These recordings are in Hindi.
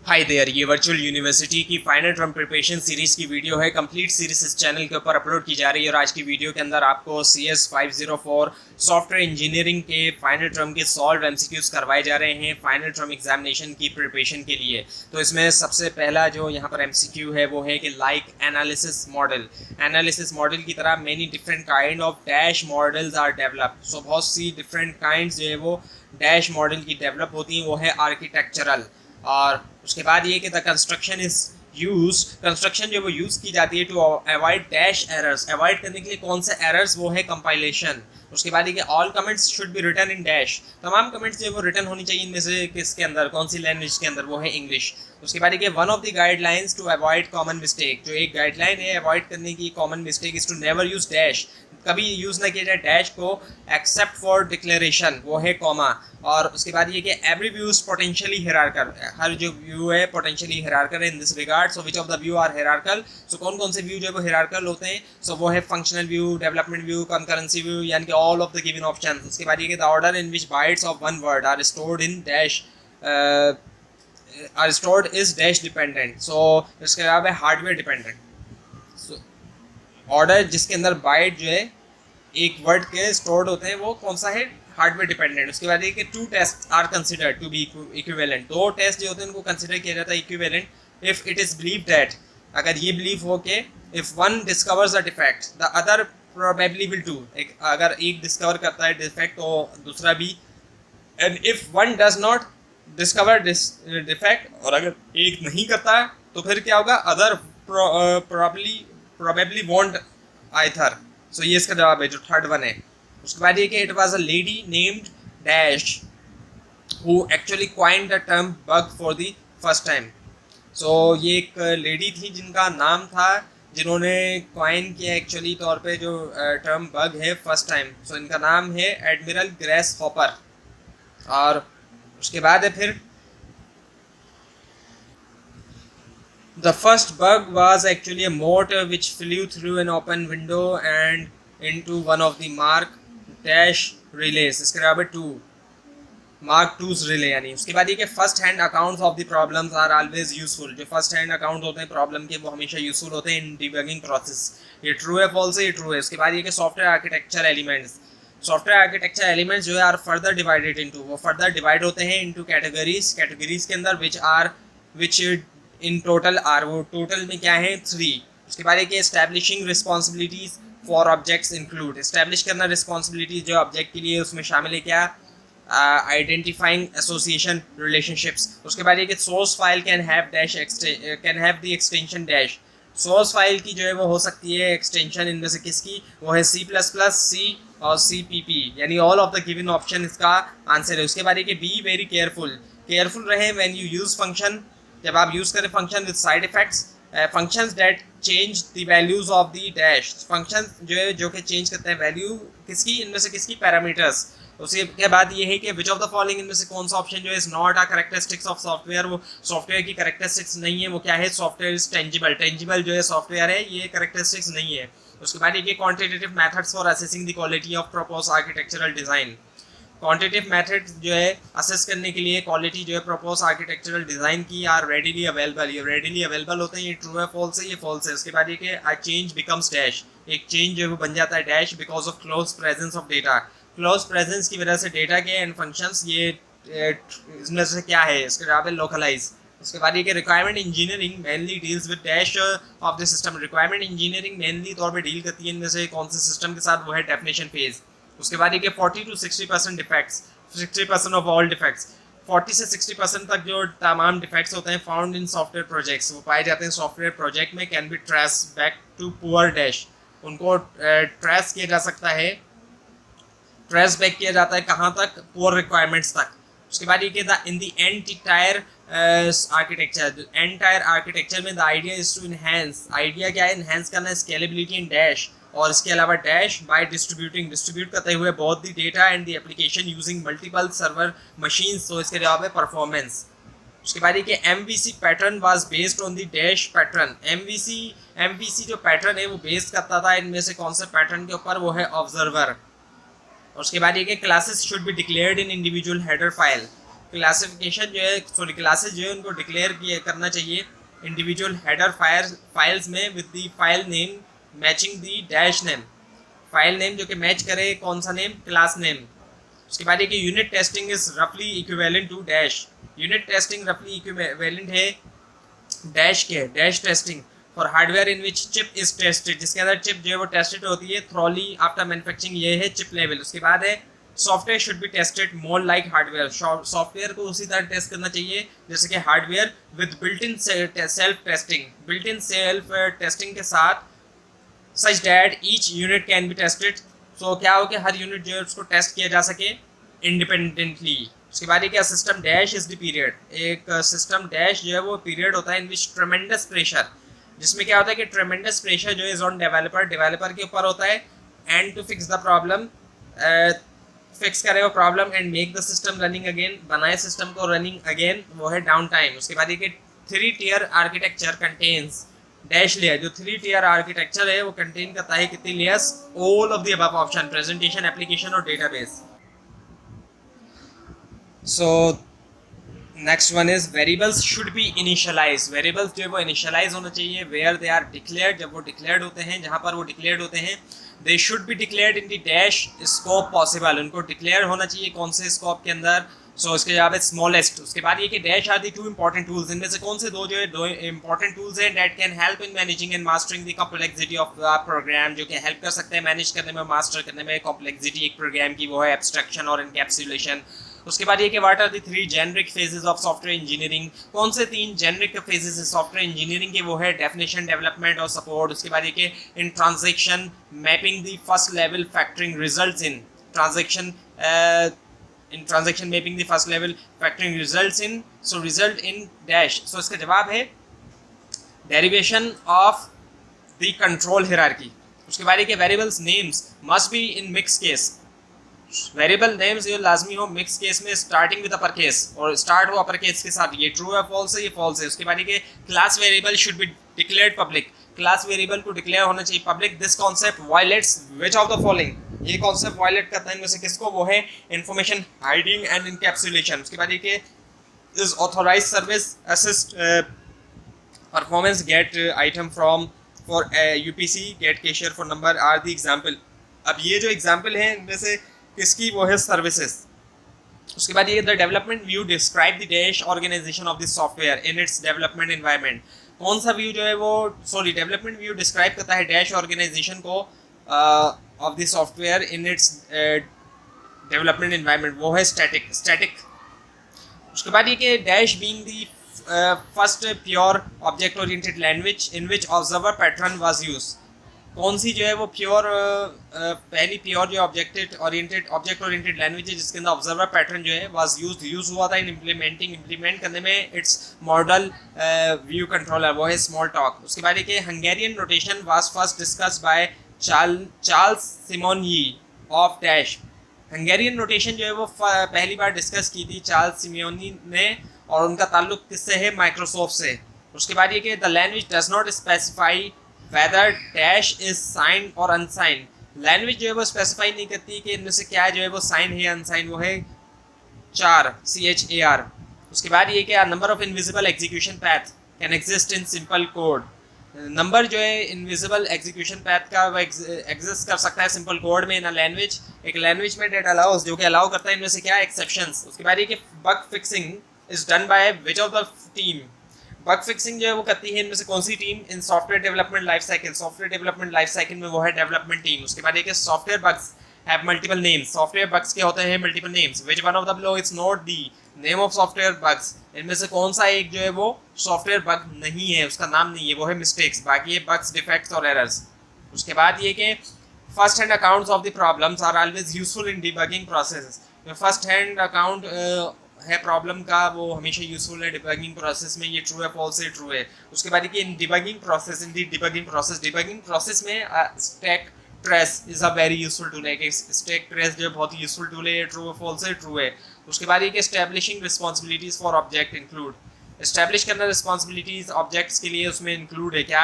हाय देयर, ये वर्चुअल यूनिवर्सिटी की फाइनल टर्म प्रिपरेशन सीरीज की वीडियो है। कंप्लीट सीरीज इस चैनल के ऊपर अपलोड की जा रही है और आज की वीडियो के अंदर आपको CS 504 सॉफ्टवेयर इंजीनियरिंग के फाइनल टर्म के सॉल्व MCQs करवाए जा रहे हैं फाइनल टर्म एग्जामिनेशन की प्रिपरेशन के लिए। तो इसमें सबसे पहला जो यहाँ पर MCQ है वो है कि लाइक एनालिसिस मॉडल की तरह many different kind of dash models are developed. So बहुत सी डिफरेंट काइंड्स जो है वो डैश मॉडल की डेवलप होती हैं, वो है आर्किटेक्चरल। और उसके बाद ये कि the construction is use, construction जो वो यूज़ की जाती है to avoid dash errors, avoid करने के लिए कौन से एरर्स, वो है कंपाइलेशन। उसके बाद ये कि all comments should be written in dash, तमाम कमेंट्स जो वो रिटन होनी चाहिए इनमें से किसके अंदर, कौन सी लैंग्वेज के अंदर, वो है इंग्लिश। उसके बाद ये one of the guidelines to avoid common mistake, जो एक गाइडलाइन है अवॉइड करने की common mistake is to never use dash, कभी यूज़ ना किया जाए डैश को एक्सेप्ट फॉर डिक्लेरेशन, वो है कॉमा। और उसके बाद ये कि every view is potentially hierarchical, हर जो व्यू है potentially hierarchical in this regard. So which of the view are hierarchical, so कौन कौन से व्यू जो है वो हिरार्कल होते हैं, सो वो है functional view, development view, concurrency view, यानी कि all of the given option. उसके बाद ये कि the order in which bytes of one word are stored in dash are stored is dash dependent. So इसके अलावा हार्डवेयर डिपेंडेंट। ऑर्डर जिसके अंदर बाइट जो है एक वर्ड के स्टोर्ड होते हैं वो कौन सा है, हार्डवेयर डिपेंडेंट। उसके बाद ये कि two test are considered to be equivalent, दो टेस्ट जो होते हैं उनको कंसिडर किया जाता है equivalent if it is believe that, अगर ये बिलीव हो के if one discovers a defect the other probably will do, अगर एक डिस्कवर करता है डिफेक्ट तो दूसरा भी, and if one does not discover defect, और अगर एक नहीं करता है तो फिर क्या होगा, अदर प्रोबेबली वॉन्ट आइथर। सो ये इसका जवाब है जो थर्ड वन है। उसके बाद ये कि it was a lady named dash who actually coined the term bug for the first time. So ये एक लेडी थी जिनका नाम था, जिन्होंने क्वाइन किया एक्चुअली तौर पे जो टर्म बग है फर्स्ट टाइम। सो इनका नाम है एडमिरल ग्रेस हॉपर। और उसके बाद है फिर the first bug was actually a mortar which flew through an open window and into one of the Mark dash relays, इसके बराबर 2 Mark 2's relay यानी। उसके बाद ये कि first hand accounts of the problems are always useful, जो फर्स्ट हैंड अकाउंट होते हैं प्रॉब्लम के वो हमेशा यूजफुल होते हैं इन डिबगिंग प्रोसेस। ये ट्रू है, फॉल्स है, ये ट्रू है। उसके बाद ये कि software architecture elements, software architecture elements जो है आर फर्दर डिवाइडेड इनटू, वो फर्दर डिवाइड होते हैं इनटू कैटेगरीज, कैटेगरीज के अंदर विच इन टोटल आर, वो टोटल में क्या है 3। उसके बाद एक establishing responsibilities for objects include, establish करना रिस्पॉन्सिबिलिटीज जो ऑब्जेक्ट के लिए, उसमें शामिल है क्या, आइडेंटिफाइंग एसोसिएशन रिलेशनशिप्स। उसके बाद एक source file can have the extension dash, source file की जो है वो हो सकती है एक्सटेंशन इनमें से किसकी, वो है C++, C और CPP, यानी all of the given option इसका आंसर है। उसके बाद एक बी वेरी केयरफुल रहे व्हेन यू यूज फंक्शन, जब आप यूज़ करें function with side effects, functions that change the values of the dash, function जो है जो कि चेंज करते हैं वैल्यू किसकी, इनमें से किसकी, पैरामीटर्स। उसके बाद ये है कि विच ऑफ द फॉलोइंग, इनमें से कौन सा ऑप्शन जो है is not a characteristics of software, वो सॉफ्टवेयर की कैरेक्टरिस्टिक्स नहीं है, वो क्या है, सॉफ्टवेयर इज टेंजिबल जो है सॉफ्टवेयर है, ये कैरेक्टरिस्टिक्स नहीं है। उसके बाद ये quantitative methods for assessing the quality of propose architectural design, quantitative method जो है असेस करने के लिए क्वालिटी जो है प्रपोज आर्किटेक्चरल डिजाइन की आर रेडिली अवेलेबल, ये रेडिली अवेलेबल होते हैं, ये ट्रू है, फॉल्स है, ये फॉल्स है। उसके बाद ये कि अ चेंज बिकम्स डैश, एक चेंज जो है वो बन जाता है dash because of close presence of data, close presence की वजह से डेटा के एंड फंक्शंस, ये इसमें से क्या है, इसके जवाब है लोकलाइज। उसके बाद ये कि requirement engineering mainly deals with dash of the system, requirement engineering mainly तौर पे डील करती है इनमें से कौन से सिस्टम के साथ, वो है डेफिनेशन फेज। उसके बाद ये 40 to 60% defects, 60% of all defects, 40 से 60% तक जो तमाम डिफेक्ट्स होते हैं फाउंड इन सॉफ्टवेयर प्रोजेक्ट्स, वो पाए जाते हैं सॉफ्टवेयर प्रोजेक्ट में, can be trace back to poor dash, उनको ट्रेस किया जा सकता है, ट्रेस बैक किया जाता है कहाँ तक, पुअर रिक्वायरमेंट्स तक। उसके बाद ये the in the entire architecture में the idea is to enhance, idea क्या है, इनहेंस करना स्केलेबिलिटी इन डैश, और इसके अलावा डैश बाय डिस्ट्रीब्यूट करते हुए बहुत दी data and the application using multiple server machines. तो इसके जवाब है परफॉर्मेंस। उसके बाद ये कि MVC pattern was based on the dash pattern, MVC जो पैटर्न है वो बेस्ड करता था इनमें से कौन से पैटर्न के ऊपर, वो है ऑब्जर्वर। और उसके बाद ये कि classes should be declared in individual header file, classification जो है सॉरी क्लासेस जो है उनको डिक्लेयर किए करना चाहिए इंडिविजुअल हेडर फाइल्स में with the file name matching the dash name, file name जो कि मैच करे कौन सा नेम, क्लास नेम। उसके बाद ये कि यूनिट टेस्टिंग इज रफली equivalent to dash, unit testing रफली इक्विवेलेंट है डैश के, dash testing for hardware in which chip is tested, जिसके अंदर चिप जो है वो टेस्टेड होती है थ्रोली आफ्टर मैन्युफैक्चरिंग, ये है चिप लेवल। उसके बाद है software should be tested more like hardware, software को उसी तरह टेस्ट करना चाहिए जैसे कि hardware with built in self testing, built in self testing के साथ such that each unit can be tested, so क्या हो कि हर यूनिट जो है उसको टेस्ट किया जा सके इंडिपेंडेंटली। उसके बाद ये क्या system dash is the period, एक सिस्टम डैश जो है वो पीरियड होता है इन विच ट्रेमेंडस प्रेशर, जिसमें क्या होता है कि ट्रेमेंडस प्रेशर जो है ऑन डेवलपर के ऊपर होता है and to fix the problem, fix करे वो problem and make the system running again, बनाए सिस्टम को रनिंग अगेन, वो है डाउन टाइम। उसके बाद ये कि 3 tier architecture contains dash layer, जो 3 टियर आर्किटेक्चर है वो कंटेन करता है कितनी layers, all of the above option presentation application और database. So next one is variables should be initialize, variables जो है वो इनिशियलाइज होना चाहिए वेयर दे आर डिक्लेयर्ड, जब वो डिक्लेयर्ड होते हैं, जहाँ पर वो डिक्लेयर्ड होते हैं they should be declared in the dash scope possible, उनको डिक्लेयर होना चाहिए कौन से स्कोप के अंदर, सो इसके जवाब है स्मॉलेस्ट। उसके बाद ये कि dash are the 2 important tools, इनमें से कौन से दो जो है 2 इंपॉर्टेंट टूल्स हैं that can help in managing and mastering the complexity of the program, जो कि हेल्प कर सकते हैं मैनेज करने में, मास्टर करने में कॉम्प्लेक्सिटी एक प्रोग्राम की, वो है एब्स्ट्रैक्शन और इनकैप्सुलेशन। उसके बाद ये कि what are the 3 generic phases of software engineering, कौन से 3 जेनरिक फेजेस है सॉफ्टवेयर इंजीनियरिंग के, वो है डेफिनेशन, डेवलपमेंट और सपोर्ट। उसके बाद ये कि इन transaction mapping the first level factoring results in transaction, in transaction mapping the first level factoring results in, so result in dash, so इसका जवाब है derivation of the control hierarchy। उसके बाद ये variables names must be in mixed case, variable names ये लाजमी हो मिक्स केस में स्टार्टिंग विद अपर केस, और स्टार्ट हो अपर केस के साथ, ये ट्रू है फॉल्स है, ये फॉल्स है। उसके बाद ये class variable should be declared public, class variable को डिक्लेयर होना चाहिए public. This concept violets which of the following, ये कॉन्सेप्ट वायलेट करता है इनमें से किसको, वो है इंफॉर्मेशन हाइडिंग एंड इनकैप्सुलेशन। उसके बाद ये is authorize service assist performance get item from for UPC get cashier for number are the example. अब ये जो एग्जाम्पल है इनमें से किसकी, वो है सर्विसेज। उसके बाद ये the development view describe the dash organization of the software in its development environment, कौन सा व्यू जो है वो सॉरी डेवलपमेंट व्यू डिस्क्राइब करता है डैश ऑर्गेनाइजेशन को of the software in its development environment, वो है स्टैटिक। उसके बाद ये कि dash being the first pure object oriented language in which observer pattern was used, कौन सी जो है वो प्योर पहली प्योर जो ऑब्जेक्ट ओरिएंटेड लैंग्वेज है जिसके अंदर ऑब्जर्वर पैटर्न जो है वाज यूज हुआ था इन इम्प्लीमेंट करने में इट्स मॉडल व्यू कंट्रोलर, वो है स्मॉल टॉक। उसके बाद ये Hungarian notation was first discussed by Charles Simoni of dash, Hungarian notation जो है वो पहली बार डिस्कस की थी चार्ल्स सिमोनी ने, और उनका ताल्लुक किससे है, माइक्रोसॉफ्ट से। उसके बाद ये कि the language does not specify whether dash is sign और अनसाइन, लैंग्वेज जो है वो स्पेसिफाई नहीं करती कि इनमें से क्या जो है वो साइन है अनसाइन, वो है 4 CHAR। उसके बाद ये कि number of invisible execution path can exist in simple code, number जो है इनविजिबल एग्जीक्यूशन पैथ का वो एग्जिस्ट कर सकता है सिंपल कोड में इन अ लैंग्वेज, एक लैंग्वेज में डेट अलाउज जो कि अलाउ करता है इनमें से क्या एक्सेप्शंस। उसके बाद ये कि bug fixing is done by which of the team, bug fixing जो है वो करती है इनमें से कौन सी team, in software development life cycle, software development life cycle में वो है डेवलपमेंट टीम। उसके बाद एक software bugs have multiple names, software bugs के होते हैं multiple names, which one of the below is not the name of software bugs, इनमें से कौन सा एक जो है वो सॉफ्टवेयर बग नहीं है, उसका नाम नहीं है, वो है मिस्टेक्स, बाकी ये बग्स, डिफेक्ट्स और एरर्स। उसके बाद ये कि first hand accounts of the problems are always useful in debugging process, first hand account है प्रॉब्लम का वो हमेशा यूजफुल है डिबगिंग प्रोसेस में, ये ट्रू है फॉल्स है, ट्रू है। उसके बाद कि इन डिबगिंग प्रोसेस में stack trace is a very useful tool है, कि स्टैक ट्रेस जो बहुत ही यूजफुल टूल है, ट्रू है फॉल्स है, ट्रू है। उसके बाद ये कि establishing responsibilities for object include, establish करना रिस्पॉन्सिबिलिटीज ऑब्जेक्ट्स के लिए उसमें इंक्लूड है क्या,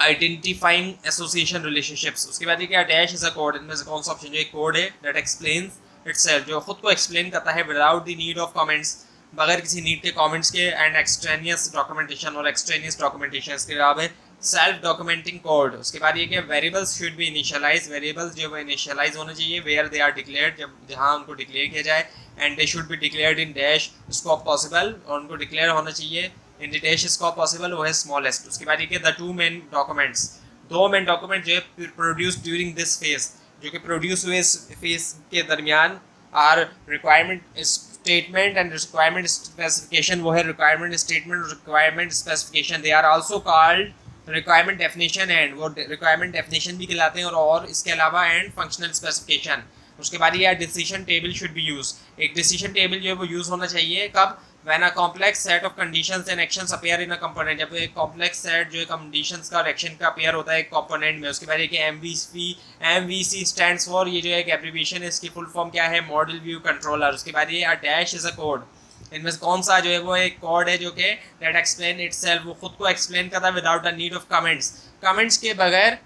आइडेंटिफाइंग एसोसिएशन रिलेशनशिप्स। उसके बाद ये क्या डैश इज अ कोड, इनमें से कौन सा ऑप्शन जो एक कोड है दैट एक्सप्लेन्स itself, जो खुद को एक्सप्लेन करता है without the need of comments, बगैर किसी नीड के कमेंट्स के, एंड एक्सट्रेनियस डॉक्यूमेंटेशन और एक्सट्रेनियस डॉक्यूमेंटेशन। इसके अलावा सेल्फ डॉक्यूमेंटिंग कोड। उसके बाद ये कि variables should be initialize, variables जो है इनिशियलाइज होने चाहिए वेयर दे आर डिक्लेयर्ड, जब जहाँ उनको डिक्लेयर किया जाए, and they should be declared in dash scope possible, और उनको डिक्लेयर होना चाहिए in the dash scope possible, वो है स्मॉलेस्ट। उसके बाद ये कि द टू मेन डॉक्यूमेंट्स, दो मेन डॉक्यूमेंट जो है प्रोड्यूस ड्यूरिंग दिस फेज, जो कि प्रोड्यूस हुए इस फेज के दरमियान, are requirement statement and requirement specification, वो है रिक्वायरमेंट स्टेटमेंट और requirement specification. They are also called requirement definition and, वो रिक्वायरमेंट डेफिनेशन भी कहलाते हैं, और इसके अलावा एंड फंक्शनल स्पेसिफिकेशन। उसके बाद ये decision table should be use, एक डिसीजन टेबल जो है वो यूज होना चाहिए कब, when a complex set of conditions and actions appear in a component, जब एक कॉम्प्लेक्स सेट जो है कंडीशंस का और एक्शन का अपीयर होता है एक कंपोनेंट में। उसके बाद ये कि एमवीसी स्टैंड्स फॉर, ये जो है एक एब्रिविएशन है, इसकी फुल फॉर्म क्या है, मॉडल व्यू कंट्रोलर। उसके बाद ये a dash is a code, इनमें से कौन सा जो है वो एक कोड है जो कि दैट एक्सप्लेन इटसेल्फ, वो खुद को एक्सप्लेन करता है without the need of comments, comments के बगैर,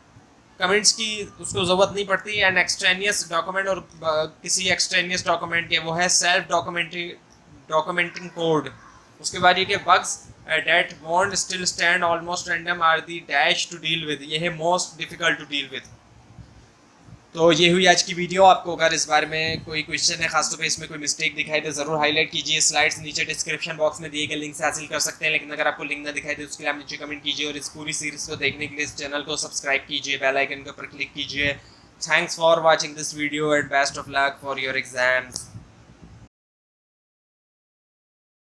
कमेंट्स की उसको ज़रूरत नहीं पड़ती। एंड एक्सट्रेनियस डॉक्यूमेंट, और किसी एक्सट्रेनियस डॉक्यूमेंट के, वो है सेल्फ डॉक्यूमेंटिंग कोड। उसके बाद ये कि bugs that won't still stand almost random are the dash to deal with, ये है most difficult to deal with. तो ये हुई आज की वीडियो। आपको अगर इस बारे में कोई क्वेश्चन है, खासतौर पे इसमें कोई मिस्टेक दिखाई दे ज़रूर हाईलाइट कीजिए। स्लाइड्स नीचे डिस्क्रिप्शन बॉक्स में दिए गए लिंक से हासिल कर सकते हैं, लेकिन अगर आपको लिंक ना दिखाई दे उसके लिए आप नीचे कमेंट कीजिए, और इस पूरी सीरीज़ को देखने के लिए इस चैनल को सब्सक्राइब कीजिए, बेल आइकन के ऊपर क्लिक कीजिए। Thanks for watching this video and best of luck for your exams.